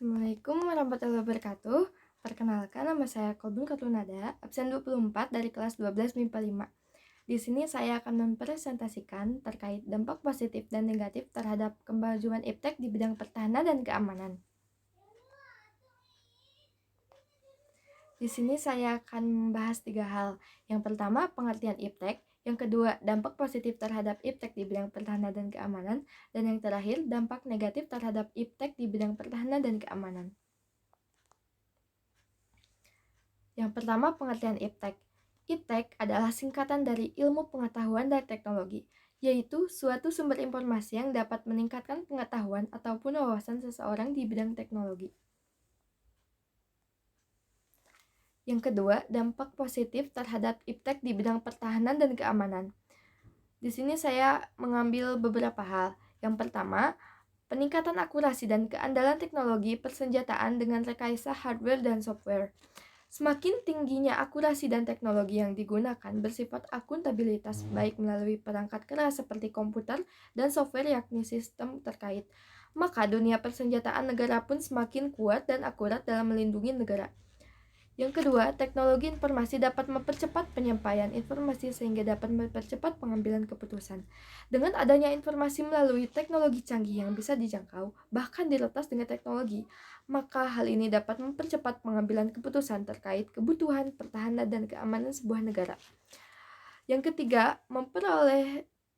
Assalamualaikum warahmatullahi wabarakatuh. Perkenalkan, nama saya Kolbun Katunada, absen 24 dari kelas 12 MIPA 5. Di sini saya akan mempresentasikan terkait dampak positif dan negatif terhadap kemajuan iptek di bidang pertahanan dan keamanan. Di sini saya akan membahas 3 hal. Yang pertama, pengertian iptek. Yang kedua, dampak positif terhadap iptek di bidang pertahanan dan keamanan. Dan yang terakhir, dampak negatif terhadap iptek di bidang pertahanan dan keamanan. Yang pertama, pengertian iptek. Iptek adalah singkatan dari ilmu pengetahuan dan teknologi, yaitu suatu sumber informasi yang dapat meningkatkan pengetahuan ataupun wawasan seseorang di bidang teknologi. Yang kedua, dampak positif terhadap iptek di bidang pertahanan dan keamanan. Di sini saya mengambil beberapa hal. Yang pertama, peningkatan akurasi dan keandalan teknologi persenjataan dengan rekayasa hardware dan software. Semakin tingginya akurasi dan teknologi yang digunakan bersifat akuntabilitas, baik melalui perangkat keras seperti komputer dan software yakni sistem terkait, maka dunia persenjataan negara pun semakin kuat dan akurat dalam melindungi negara. Yang kedua, teknologi informasi dapat mempercepat penyampaian informasi sehingga dapat mempercepat pengambilan keputusan. Dengan adanya informasi melalui teknologi canggih yang bisa dijangkau, bahkan diretas dengan teknologi, maka hal ini dapat mempercepat pengambilan keputusan terkait kebutuhan, pertahanan, dan keamanan sebuah negara. Yang ketiga,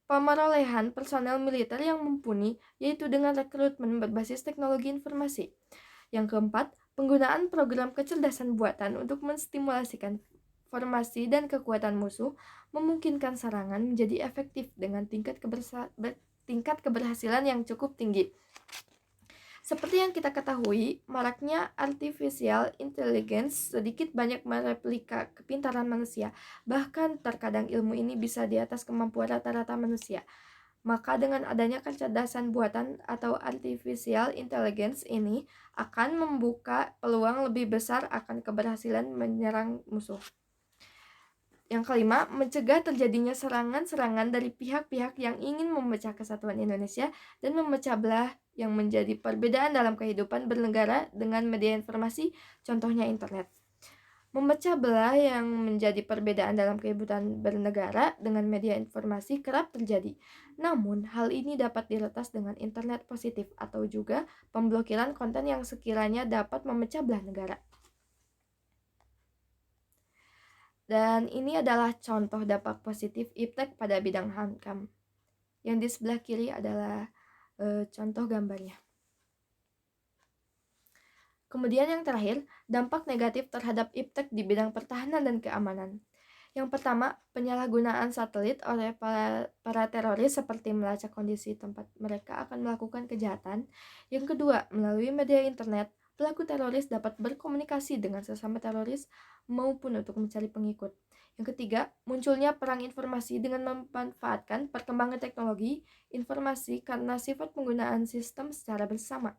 pemerolehan personel militer yang mumpuni, yaitu dengan rekrutmen berbasis teknologi informasi. Yang keempat, penggunaan program kecerdasan buatan untuk menstimulasikan formasi dan kekuatan musuh memungkinkan serangan menjadi efektif dengan tingkat keberhasilan yang cukup tinggi. Seperti yang kita ketahui, maraknya artificial intelligence sedikit banyak mereplika kepintaran manusia. Bahkan terkadang ilmu ini bisa di atas kemampuan rata-rata manusia. Maka dengan adanya kecerdasan buatan atau artificial intelligence ini akan membuka peluang lebih besar akan keberhasilan menyerang musuh. Yang kelima, mencegah terjadinya serangan-serangan dari pihak-pihak yang ingin memecah kesatuan Indonesia dan memecah belah yang menjadi perbedaan dalam kehidupan bernegara dengan media informasi, contohnya internet. Memecah belah yang menjadi perbedaan dalam kehidupan bernegara dengan media informasi kerap terjadi. Namun, hal ini dapat diretas dengan internet positif atau juga pemblokiran konten yang sekiranya dapat memecah belah negara. Dan ini adalah contoh dampak positif iptek pada bidang hankam. Yang di sebelah kiri adalah contoh gambarnya. Kemudian yang terakhir, dampak negatif terhadap iptek di bidang pertahanan dan keamanan. Yang pertama, penyalahgunaan satelit oleh para teroris seperti melacak kondisi tempat mereka akan melakukan kejahatan. Yang kedua, melalui media internet, pelaku teroris dapat berkomunikasi dengan sesama teroris maupun untuk mencari pengikut. Yang ketiga, munculnya perang informasi dengan memanfaatkan perkembangan teknologi informasi karena sifat penggunaan sistem secara bersama.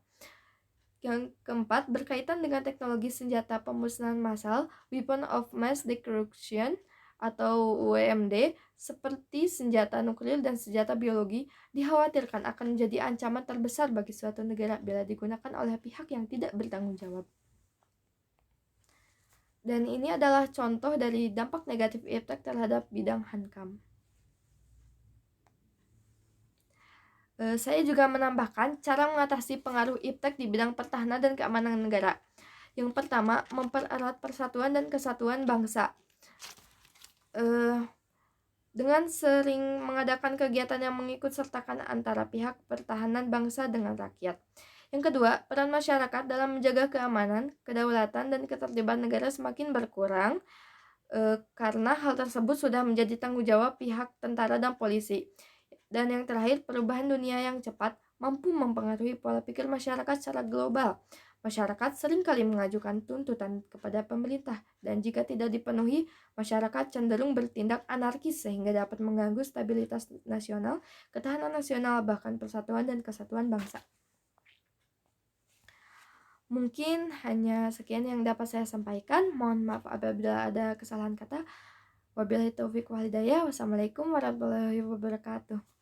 Yang keempat, berkaitan dengan teknologi senjata pemusnahan massal, Weapon of Mass Destruction atau WMD, seperti senjata nuklir dan senjata biologi, dikhawatirkan akan menjadi ancaman terbesar bagi suatu negara bila digunakan oleh pihak yang tidak bertanggung jawab. Dan ini adalah contoh dari dampak negatif iptek terhadap bidang hankam. Saya juga menambahkan cara mengatasi pengaruh iptek di bidang pertahanan dan keamanan negara. Yang pertama, mempererat persatuan dan kesatuan bangsa. Dengan sering mengadakan kegiatan yang mengikut sertakan antara pihak pertahanan bangsa dengan rakyat. Yang kedua, peran masyarakat dalam menjaga keamanan, kedaulatan, dan ketertiban negara semakin berkurang karena hal tersebut sudah menjadi tanggung jawab pihak tentara dan polisi. Dan yang terakhir, perubahan dunia yang cepat mampu mempengaruhi pola pikir masyarakat secara global. Masyarakat seringkali mengajukan tuntutan kepada pemerintah, dan jika tidak dipenuhi, masyarakat cenderung bertindak anarkis sehingga dapat mengganggu stabilitas nasional, ketahanan nasional, bahkan persatuan dan kesatuan bangsa. Mungkin hanya sekian yang dapat saya sampaikan. Mohon maaf apabila ada kesalahan kata. Wabillahi taufiq wal hidayah. Wassalamualaikum warahmatullahi wabarakatuh.